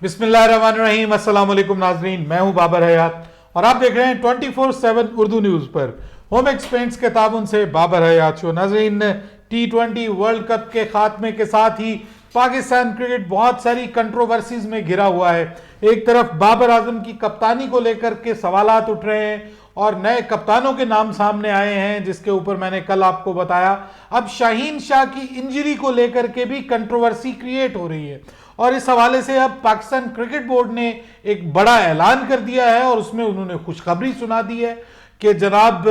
बिस्मिल्लाहिर्रहमानिर्रहीम, अस्सलाम वालेकुम नाजरीन, मैं हूं बाबर हयात और आप देख रहे हैं 24/7 उर्दू न्यूज पर होमेक्स पेंट्स के ताबुन से बाबर हयात शो। नाजरीन, T20 वर्ल्ड कप के खात्मे के साथ ही पाकिस्तान क्रिकेट बहुत सारी कंट्रोवर्सीज में घिरा हुआ है। एक तरफ बाबर आजम की कप्तानी को लेकर के सवालात उठ रहे हैं और नए कप्तानों के नाम सामने आए हैं, जिसके ऊपर मैंने कल आपको बताया। अब शाहीन शाह की इंजरी को लेकर के भी कंट्रोवर्सी क्रिएट हो रही है और इस हवाले से अब पाकिस्तान क्रिकेट बोर्ड ने एक बड़ा ऐलान कर दिया है और उसमें उन्होंने खुशखबरी सुना दी है कि जनाब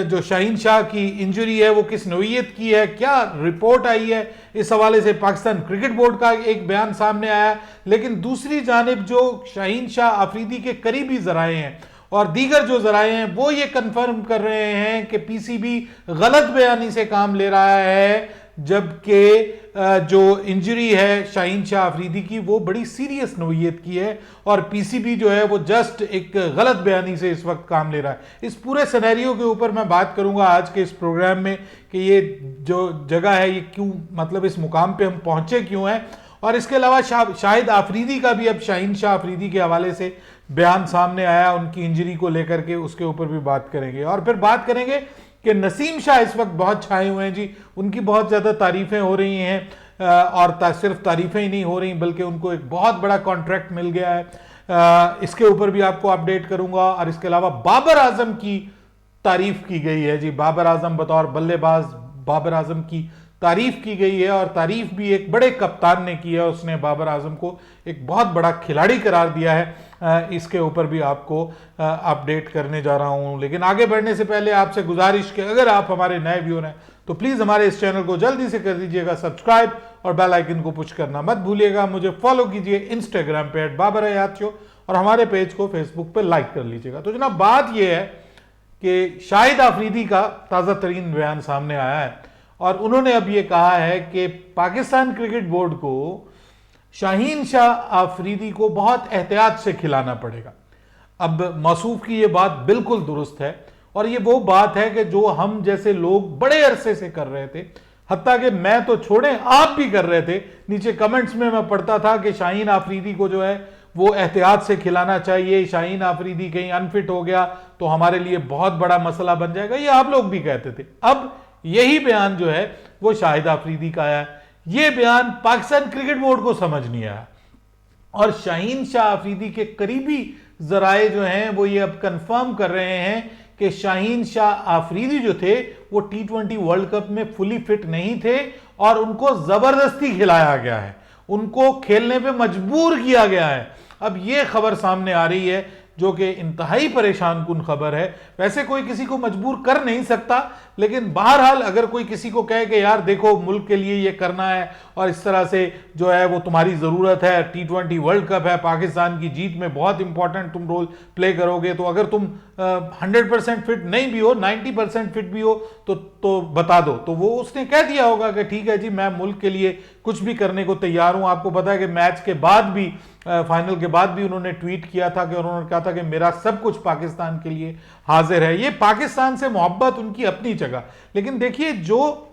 जो शाहीन शाह की इंजरी है वो किस नौइयत की है, क्या रिपोर्ट आई है, इस हवाले से पाकिस्तान क्रिकेट बोर्ड का एक बयान सामने आया। लेकिन दूसरी जानिब जो शाहीन शाह अफरीदी के करीबी जराए हैं और दीगर जो जराए हैं वो ये कंफर्म कर रहे हैं कि पीसीबी गलत बयानी से काम ले रहा है, जबकि जो इंजरी है शाहीन शाह अफरीदी की वो बड़ी सीरियस नौइयत की है और पीसीबी जो है वो जस्ट एक गलत बयानी से इस वक्त काम ले रहा है। इस पूरे सिनेरियो के ऊपर मैं बात करूंगा आज के इस प्रोग्राम में कि ये जो जगह है ये क्यों, मतलब इस मुकाम पे हम पहुंचे क्यों हैं, और इसके अलावा शाहिद आफरीदी का भी अब शाहीन शाह अफरीदी के हवाले से बयान सामने आया उनकी इंजरी को लेकर के, उसके ऊपर भी बात करेंगे। और फिर बात करेंगे कि नसीम शाह इस वक्त बहुत छाए हुए हैं जी, उनकी बहुत ज़्यादा तारीफ़ें हो रही हैं और सिर्फ तारीफ़ें ही नहीं हो रही बल्कि उनको एक बहुत बड़ा कॉन्ट्रैक्ट मिल गया है। इसके ऊपर भी आपको अपडेट करूंगा। और इसके अलावा बाबर आजम की तारीफ की गई है जी, बाबर आजम बतौर बल्लेबाज बाबर आजम की तारीफ की गई है और तारीफ भी एक बड़े कप्तान ने की है, उसने बाबर आजम को एक बहुत बड़ा खिलाड़ी करार दिया है। इसके ऊपर भी आपको अपडेट करने जा रहा हूं। लेकिन आगे बढ़ने से पहले आपसे गुजारिश कि अगर आप हमारे नए व्यूअर हैं तो प्लीज हमारे इस चैनल को जल्दी से कर दीजिएगा सब्सक्राइब और बेल आइकन को पुश करना मत भूलिएगा। मुझे फॉलो कीजिए इंस्टाग्राम पे @बाबरहयात शो और हमारे पेज को फेसबुक पे लाइक कर लीजिएगा। तो जनाब बात यह है कि शाहिद आफरीदी का ताजा तरीन बयान सामने आया है और उन्होंने अब यह कहा है कि पाकिस्तान क्रिकेट बोर्ड को शाहीन शाह आफरीदी को बहुत एहतियात से खिलाना पड़ेगा। अब मौसूफ की यह बात बिल्कुल दुरुस्त है और यह वो बात है कि जो हम जैसे लोग बड़े अरसे से कर रहे थे, हत्ता कि मैं तो छोड़ें आप भी कर रहे थे। नीचे कमेंट्स में मैं पढ़ता था कि शाहीन आफरीदी को जो है वो एहतियात से खिलाना चाहिए, शाहीन आफरीदी कहीं अनफिट हो गया तो हमारे लिए बहुत बड़ा मसला बन जाएगा, ये आप लोग भी कहते थे। अब यही बयान जो है वो शाहिद आफरीदी का आया। ये बयान पाकिस्तान क्रिकेट बोर्ड को समझ नहीं आया और शाहीन शाह अफरीदी के करीबी जराए जो हैं वो ये अब कंफर्म कर रहे हैं कि शाहीन शाह आफरीदी जो थे वो T20 वर्ल्ड कप में फुली फिट नहीं थे और उनको जबरदस्ती खिलाया गया है, उनको खेलने पे मजबूर किया गया है। अब ये खबर सामने आ रही है जो कि इंतहाई परेशान कुन खबर है। वैसे कोई किसी को मजबूर कर नहीं सकता, लेकिन बहरहाल अगर कोई किसी को कहे कि यार देखो मुल्क के लिए ये करना है और इस तरह से जो है वो तुम्हारी ज़रूरत है, T20 वर्ल्ड कप है, पाकिस्तान की जीत में बहुत इंपॉर्टेंट तुम रोल प्ले करोगे, तो अगर तुम 100% फिट नहीं भी हो, 90% फिट भी हो तो बता दो। तो वो उसने कह दिया होगा कि ठीक है जी मैं मुल्क के लिए कुछ भी करने को तैयार हूं। आपको पता है कि मैच के बाद भी, फाइनल के बाद भी उन्होंने ट्वीट किया था कि उन्होंने कहा था कि मेरा सब कुछ पाकिस्तान के लिए हाजिर है। ये पाकिस्तान से मोहब्बत उनकी अपनी जगह, लेकिन देखिए जो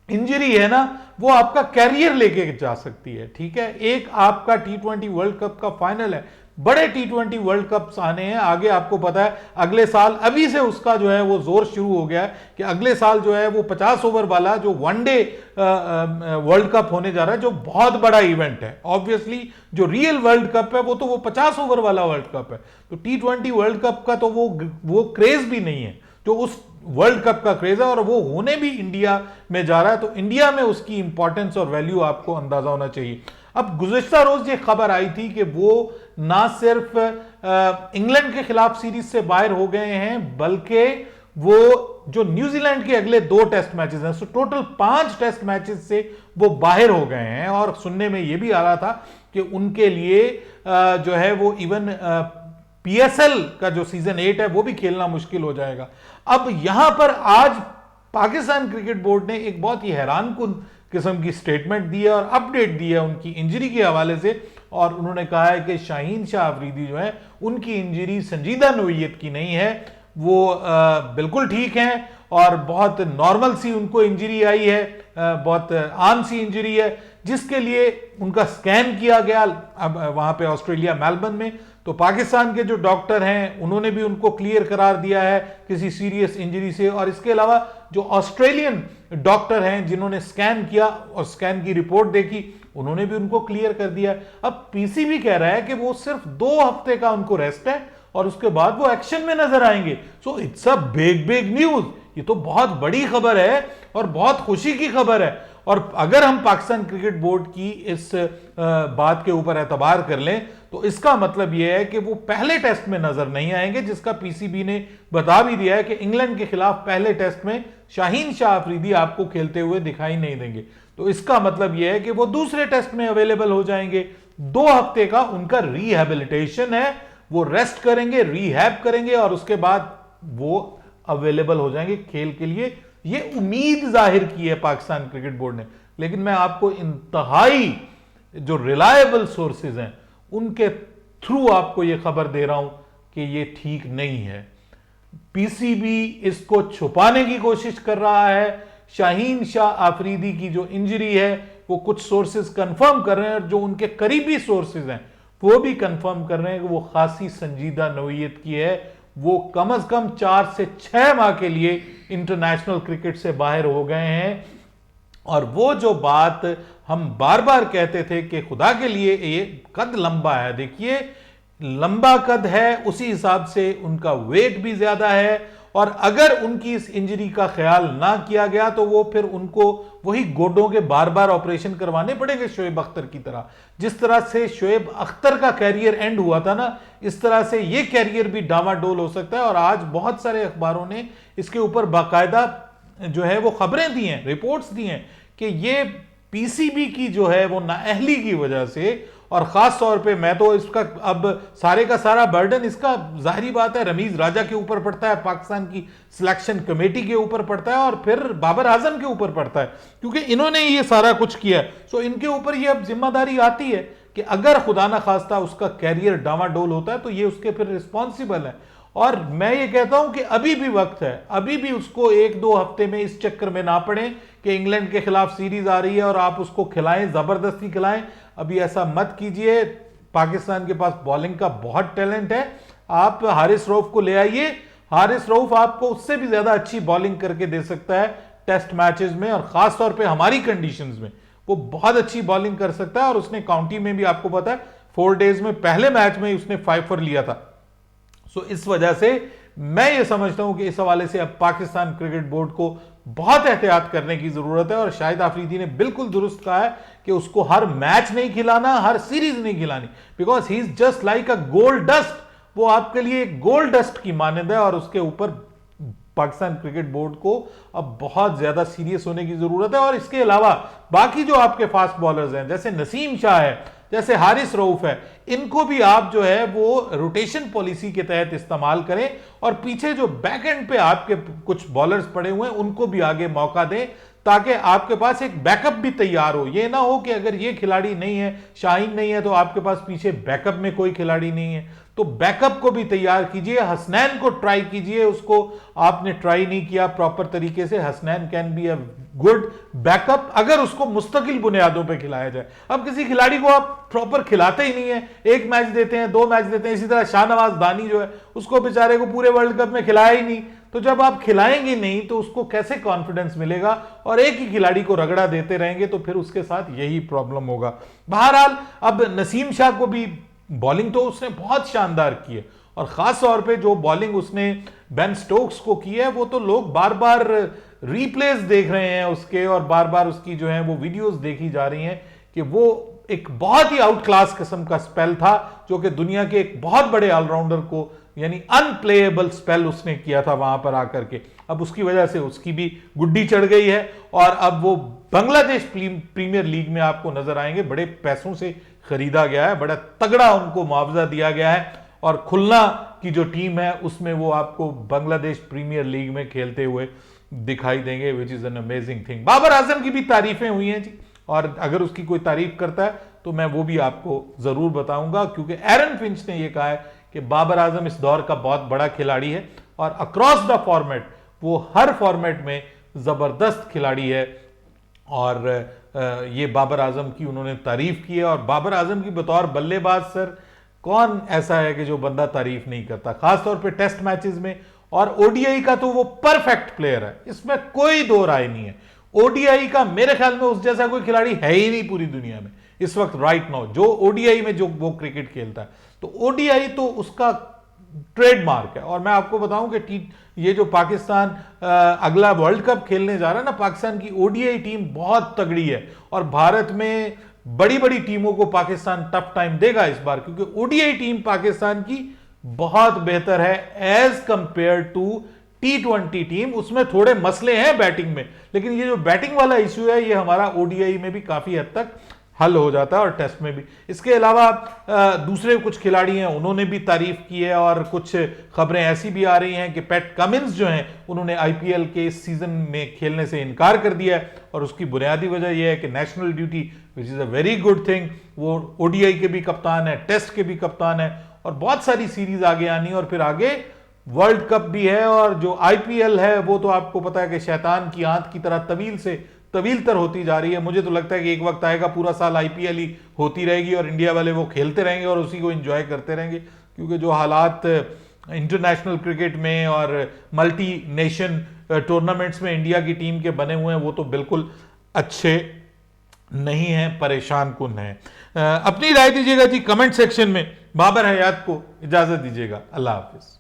इंजरी है ना वो आपका कैरियर लेके जा सकती है। ठीक है, एक आपका T20 वर्ल्ड कप का फाइनल है, बड़े T20 वर्ल्ड कप आने हैं आगे। आपको पता है अगले साल, अभी से उसका जो है वो जोर शुरू हो गया है कि अगले साल जो है वो 50 ओवर वाला जो वनडे वर्ल्ड कप होने जा रहा है, जो बहुत बड़ा इवेंट है। ऑब्वियसली जो रियल वर्ल्ड कप है वो तो वो 50 ओवर वाला वर्ल्ड कप है, तो T20 वर्ल्ड कप का तो वो क्रेज भी नहीं है जो उस वर्ल्ड कप का क्रेज है और वो होने भी इंडिया में जा रहा है। तो इंडिया में उसकी इंपॉर्टेंस और वैल्यू आपको अंदाजा होना चाहिए। अब गुज़िश्ता रोज ये खबर आई थी कि वो ना सिर्फ इंग्लैंड के खिलाफ सीरीज से बाहर हो गए हैं, बल्कि वो जो न्यूजीलैंड के अगले 2 टेस्ट मैचेस हैं, सो टोटल 5 टेस्ट मैचेस से वो बाहर हो गए हैं। और सुनने में ये भी आ रहा था कि उनके लिए जो है वो इवन PSL का जो सीजन 8 है वो भी खेलना मुश्किल हो जाएगा। अब यहां पर आज पाकिस्तान क्रिकेट बोर्ड ने एक बहुत ही हैरानकुन किस्म की स्टेटमेंट दी है और अपडेट दी है उनकी इंजरी के हवाले से, और उन्होंने कहा है कि शाहीन शाह अफरीदी जो है उनकी इंजरी संजीदा नोयत की नहीं है, वो बिल्कुल ठीक हैं और बहुत नॉर्मल सी उनको इंजरी आई है, बहुत आम सी इंजरी है, जिसके लिए उनका स्कैन किया गया अब वहां पे ऑस्ट्रेलिया मेलबर्न में। तो पाकिस्तान के जो डॉक्टर हैं उन्होंने भी उनको क्लियर करार दिया है किसी सीरियस इंजरी से, और इसके अलावा जो ऑस्ट्रेलियन डॉक्टर हैं जिन्होंने स्कैन किया और स्कैन की रिपोर्ट देखी उन्होंने भी उनको क्लियर कर दिया। अब पीसीबी कह रहा है कि वो सिर्फ 2 हफ्ते का उनको रेस्ट है और उसके बाद वो एक्शन में नजर आएंगे। So it's a big news, ये तो बहुत बड़ी खबर है और बहुत खुशी की खबर है। और अगर हम पाकिस्तान क्रिकेट बोर्ड की इस बात के ऊपर एतबार कर लें तो इसका मतलब यह है कि वो पहले टेस्ट में नजर नहीं आएंगे, जिसका पीसीबी ने बता भी दिया है कि इंग्लैंड के खिलाफ पहले टेस्ट में शाहीन शाह अफरीदी आपको खेलते हुए दिखाई नहीं देंगे। तो इसका मतलब यह है कि वो दूसरे टेस्ट में अवेलेबल हो जाएंगे। 2 हफ्ते का उनका रिहैबिलिटेशन है, वो रेस्ट करेंगे, रिहैब करेंगे और उसके बाद वो अवेलेबल हो जाएंगे खेल के लिए। ये उम्मीद जाहिर की है पाकिस्तान क्रिकेट बोर्ड ने, लेकिन मैं आपको इंतहाई जो रिलायबल सोर्सेज हैं उनके थ्रू आपको यह खबर दे रहा हूं कि यह ठीक नहीं है। पीसीबी इसको छुपाने की कोशिश कर रहा है। शाहीन शाह अफरीदी की जो इंजरी है वो कुछ सोर्सेज कंफर्म कर रहे हैं और जो उनके करीबी सोर्सेज हैं वो भी कंफर्म कर रहे हैं कि वो खासी संजीदा नौइयत की है। वो कम से कम 4 से 6 माह के लिए इंटरनेशनल क्रिकेट से बाहर हो गए हैं। और वो जो बात हम बार बार कहते थे कि खुदा के लिए ये कद लंबा है, देखिए लंबा कद है, उसी हिसाब से उनका वेट भी ज्यादा है। और अगर उनकी इस इंजरी का ख्याल ना किया गया तो वो फिर उनको वही गोडों के बार बार ऑपरेशन करवाने पड़ेंगे शोएब अख्तर की तरह। जिस तरह से शोएब अख्तर का कैरियर एंड हुआ था ना, इस तरह से ये कैरियर भी डामाडोल हो सकता है। और आज बहुत सारे अखबारों ने इसके ऊपर बाकायदा जो है वो खबरें दी हैं, रिपोर्ट्स दी हैं कि ये पीसीबी की जो है वो नाअहली की वजह से, और खास तौर पे मैं तो इसका अब सारे का सारा बर्डन इसका जाहिर बात है रमीज राजा के ऊपर पड़ता है, पाकिस्तान की सिलेक्शन कमेटी के ऊपर पड़ता है और फिर बाबर आजम के ऊपर पड़ता है, क्योंकि इन्होंने ये सारा कुछ किया। सो इनके ऊपर ये अब जिम्मेदारी आती है कि अगर खुदा ना खास्ता उसका कैरियर डामाडोल होता है तो ये उसके फिर रिस्पॉन्सिबल है। और मैं ये कहता हूं कि अभी भी वक्त है, अभी भी उसको 1-2 हफ्ते में इस चक्कर में ना पड़े कि इंग्लैंड के खिलाफ सीरीज आ रही है और आप उसको खिलाएं, जबरदस्ती खिलाएं। अभी ऐसा मत कीजिए। पाकिस्तान के पास बॉलिंग का बहुत टैलेंट है, आप हारिस रऊफ को ले आइए। हारिस रऊफ आपको उससे भी ज्यादा अच्छी बॉलिंग करके दे सकता है टेस्ट मैचेस में, और खास तौर पे हमारी कंडीशंस में वो बहुत अच्छी बॉलिंग कर सकता है। और उसने काउंटी में भी आपको पता है 4 डेज में पहले मैच में उसने 5 for लिया था। सो इस वजह से मैं ये समझता हूं कि इस हवाले से अब पाकिस्तान क्रिकेट बोर्ड को बहुत एहतियात करने की जरूरत है। और शाहिद आफरीदी ने बिल्कुल दुरुस्त कहा है कि उसको हर मैच नहीं खिलाना, हर सीरीज नहीं खिलानी, because he is just like a gold dust. वो आपके लिए एक गोल्ड डस्ट की मानद है और उसके ऊपर पाकिस्तान क्रिकेट बोर्ड को अब बहुत ज्यादा सीरियस होने की जरूरत है। और इसके अलावा बाकी जो आपके फास्ट बॉलर्स हैं जैसे नसीम शाह है, जैसे हारिस रऊफ है, इनको भी आप जो है वो रोटेशन पॉलिसी के तहत इस्तेमाल करें और पीछे जो बैक एंड पे आपके कुछ बॉलर्स पड़े हुए हैं उनको भी आगे मौका दें, ताकि आपके पास एक बैकअप भी तैयार हो। ये ना हो कि अगर ये खिलाड़ी नहीं है, शाहीन नहीं है, तो आपके पास पीछे बैकअप में कोई खिलाड़ी नहीं है। तो बैकअप को भी तैयार कीजिए। हसनैन को ट्राई कीजिए, उसको आपने ट्राई नहीं किया प्रॉपर तरीके से। Hasnain can be a good backup अगर उसको मुस्तकिल बुनियादों पे खिलाया जाए। अब किसी खिलाड़ी को आप प्रॉपर खिलाते ही नहीं है, 1 मैच देते हैं, 2 मैच देते हैं। इसी तरह शाहनवाज दानी जो है उसको बेचारे को पूरे वर्ल्ड कप में खिलाया ही नहीं। तो जब आप खिलाएंगे नहीं तो उसको कैसे कॉन्फिडेंस मिलेगा, और एक ही खिलाड़ी को रगड़ा देते रहेंगे तो फिर उसके साथ यही प्रॉब्लम होगा। बहरहाल अब नसीम शाह को भी बॉलिंग तो उसने बहुत शानदार की है, और खास तौर पे जो बॉलिंग उसने बेन स्टोक्स को की है वो तो लोग बार बार रीप्लेस देख रहे हैं उसके, और बार बार उसकी जो है वो वीडियोस देखी जा रही हैं कि वो एक बहुत ही आउट क्लास किस्म का स्पेल था जो कि दुनिया के एक बहुत बड़े ऑलराउंडर को यानी अनप्लेएबल स्पेल उसने किया था वहां पर आकर के। अब उसकी वजह से उसकी भी गुड्डी चढ़ गई है और अब वो बांग्लादेश प्रीमियर लीग में आपको नजर आएंगे। बड़े पैसों से खरीदा गया है, बड़ा तगड़ा उनको मुआवजा दिया गया है, और खुलना की जो टीम है उसमें वो आपको बांग्लादेश प्रीमियर लीग में खेलते हुए दिखाई देंगे, which is an amazing thing. Babar Azam की भी तारीफें हुई हैं जी, और अगर उसकी कोई तारीफ करता है तो मैं वो भी आपको जरूर बताऊंगा, क्योंकि एरन फिंच ने यह कहा है कि बाबर आजम इस दौर का बहुत बड़ा खिलाड़ी है और अक्रॉस द फॉर्मेट वो हर फॉर्मेट में जबरदस्त खिलाड़ी है। और ये बाबर आजम की उन्होंने तारीफ की है। और बाबर आजम की बतौर बल्लेबाज सर कौन ऐसा है कि जो बंदा तारीफ नहीं करता, खासतौर पे टेस्ट मैचेस में। और ओडीआई का तो वो परफेक्ट प्लेयर है, इसमें कोई दो राय नहीं है। ओडीआई का मेरे ख्याल में उस जैसा कोई खिलाड़ी है ही नहीं पूरी दुनिया में इस वक्त, राइट नाउ, जो ओडीआई में जो वो क्रिकेट खेलता है। तो ओडीआई तो उसका ट्रेडमार्क है। और मैं आपको बताऊं कि ये जो पाकिस्तान अगला वर्ल्ड कप खेलने जा रहा है ना, पाकिस्तान की ओडीआई टीम बहुत तगड़ी है। और भारत में बड़ी बड़ी टीमों को पाकिस्तान टफ टाइम देगा इस बार, क्योंकि ओडीआई टीम पाकिस्तान की बहुत बेहतर है as compare to T20 team. उसमें थोड़े मसले हैं बैटिंग में, लेकिन ये जो बैटिंग वाला इश्यू है ये हमारा ओडीआई में भी काफी हद तक हल हो जाता है और टेस्ट में भी। इसके अलावा दूसरे कुछ खिलाड़ी हैं, उन्होंने भी तारीफ की है। और कुछ खबरें ऐसी भी आ रही हैं कि पैट कमिंस जो हैं उन्होंने आईपीएल के इस सीजन में खेलने से इनकार कर दिया है। और उसकी बुनियादी वजह यह है कि national duty, which is a very good thing, वो ओडीआई के भी कप्तान है, टेस्ट के भी कप्तान है, और बहुत सारी सीरीज आगे आनी, और फिर आगे वर्ल्ड कप भी है। और जो आईपीएल है वो तो आपको पता है कि शैतान की आंत की तरह तवील से तवील तर होती जा रही है। मुझे तो लगता है कि एक वक्त आएगा पूरा साल आईपीएल ही होती रहेगी और इंडिया वाले वो खेलते रहेंगे और उसी को एंजॉय करते रहेंगे, क्योंकि जो हालात इंटरनेशनल क्रिकेट में और मल्टी नेशन टूर्नामेंट्स में इंडिया की टीम के बने हुए हैं वो तो बिल्कुल अच्छे नहीं है, परेशान कुन है। अपनी राय दीजिएगा जी कमेंट सेक्शन में। बाबर हयात को इजाजत दीजिएगा। अल्लाह हाफिज।